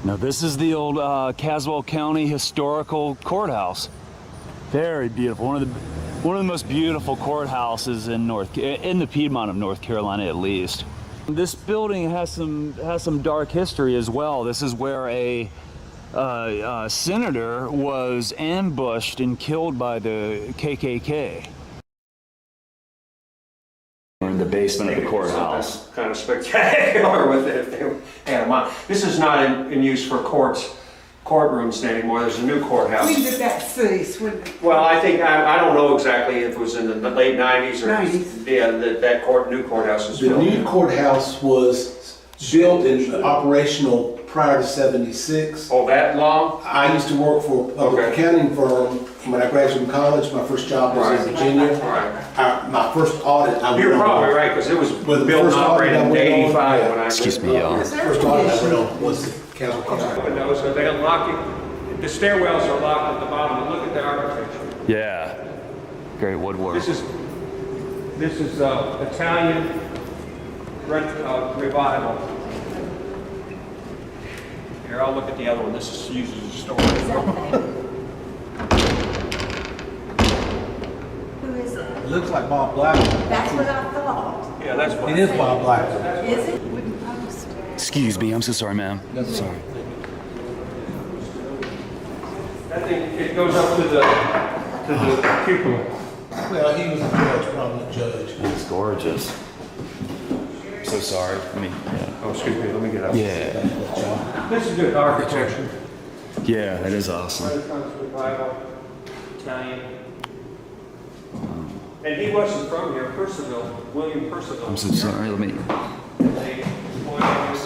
Now this is the old Caswell County Historical Courthouse. Very beautiful. One of the most beautiful courthouses in the Piedmont of North Carolina, at least. This building has some dark history as well. This is where a senator was ambushed and killed by the KKK. We're in the basement of the courthouse. Kind of spectacular with it if they had them on. This is not in use for courtrooms anymore. There's a new courthouse. When did that cease? Well, I think, I don't know exactly if it was in the late 90s or 90s. Yeah, that new courthouse was The built. new courthouse was built and operational prior to '76. Oh, that long? I used to work for a public Okay. accounting firm when I graduated from college. My first job was in Virginia. Right. My first audit, I You're went probably on. right, because it was Well, the built and first audit operated I in went on, '85 when I. Excuse me, y'all. The first audit I went on was the Caswell County. Open those, so they unlock it. The stairwells are locked at the bottom, and look at the architecture. Yeah. Great woodwork. This is Italian revival. Here, I'll look at the other one. This is used as a storage. Who is it? It looks like Bob Blackman. That's what I thought. Yeah, that's what. It is Bob Blackman. Is it? Wooden post. Excuse me, I'm so sorry, ma'am. Sorry. That thing, it goes up to the cupola. Well, he was a judge, prominent judge. It's gorgeous. So sorry. Oh, excuse me, let me get up. Yeah. This is good architecture. Yeah, that is awesome. Renaissance revival, Italian. And he wasn't from here, Percival, William Percival. I'm so sorry. Let me. They pointed out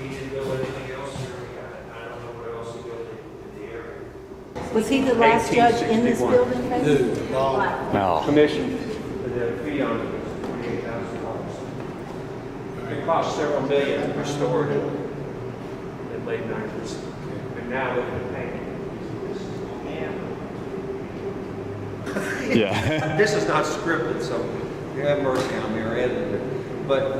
he didn't build anything else here. I don't know what else he built in the area. Was he the last judge in this 1861. building? maybe? Who? Bob? Wow. Commission, the fee on it was $28,000. It cost several million to restore it in the late 90s. And now look at the painting. Yeah. This is not scripted, so you have mercy on me or edit it. But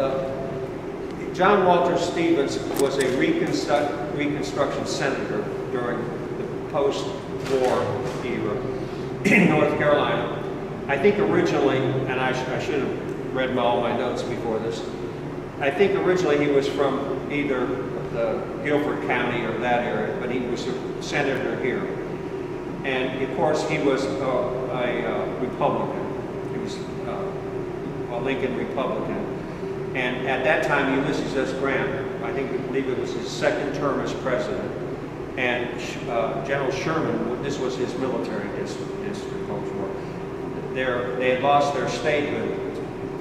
John Walter Stevens was a Reconstruction senator during the post-war era in North Carolina. I think originally, and I should have read all my notes before this, I think originally he was from either the Guilford County or that area, but he was a senator here. And of course, he was a Republican. He was a Lincoln Republican. And at that time, Ulysses S. Grant, I believe it was his second term as president, and General Sherman, this was his military district post-war. They had lost their statehood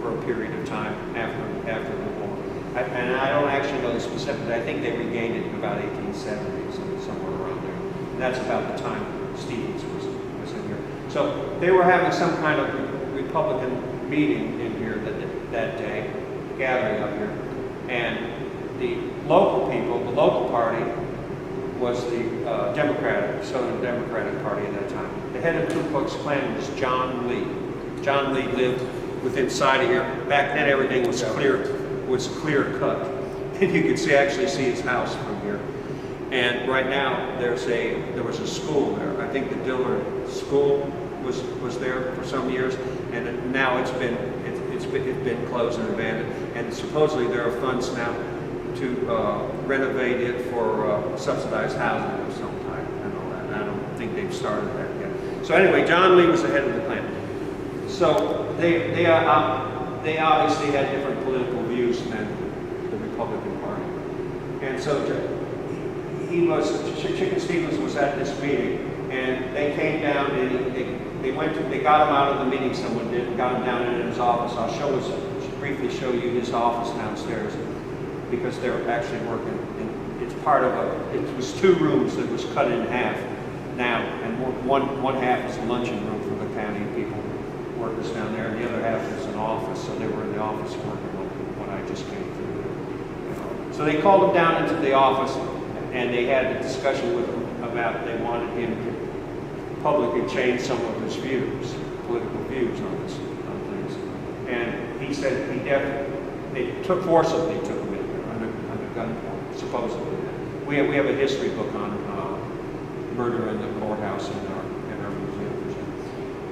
for a period of time after the war. And I don't actually know the specifics. I think they regained it in about 1870, somewhere around there. And that's about the time Stevens was in here. So they were having some kind of Republican meeting in here that day, gathering up here. And the local people, the local party, was the Southern Democratic Party at that time. The head of the Ku Klux Klan was John Lee. John Lee lived within sight of here. Back then, everything was clear cut, and you could actually see his house from here. And right now, there was a school there. I think the Dillard School was there for some years, and now it's been closed and abandoned. And supposedly there are funds now to renovate it for subsidized housing of some type and all that. And I don't think they've started that yet. So anyway, John Lee was the head of the Klan. So they obviously had different political views than the Republican Party. And so Chicken Stevens was at this meeting, and they came down and they got him out of the meeting, someone did, and got him down in his office. I'll briefly show you his office downstairs, because they're actually working, and it's part of it was 2 rooms that was cut in half now, and one half is a luncheon room for the county people, workers down there, and the other half is an office, so they were in the office working when I just came through. So they called him down into the office, and they had a discussion with him about they wanted him to publicly change some of his views, political views on things. And he said they forcibly took him in there under gunpoint, supposedly. we have a history book on murder in the courthouse in our museum.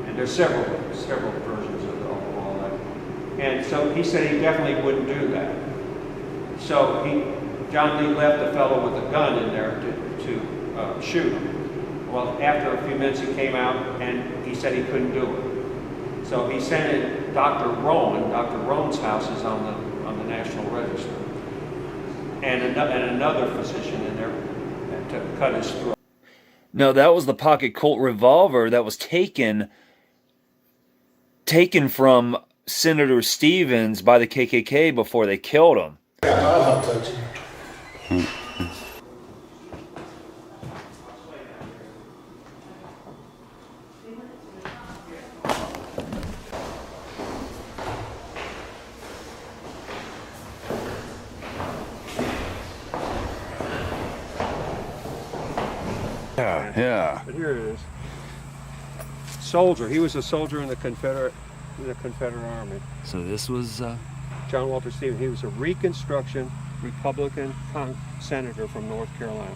And there's several versions of all that. And so he said he definitely wouldn't do that. So John Lee left the fellow with a gun in there to shoot him. Well, after a few minutes he came out and he said he couldn't do it. So he sent in Dr. Rowan. Dr. Rowan's house is on the National Register. And another physician in there to cut his throat. No, that was the pocket Colt revolver that was taken from Senator Stevens by the KKK before they killed him. I'll touch it. Yeah. But here it is. Soldier. He was a soldier in the Confederate Army. So this was John Walter Stevens. He was a Reconstruction Republican senator from North Carolina.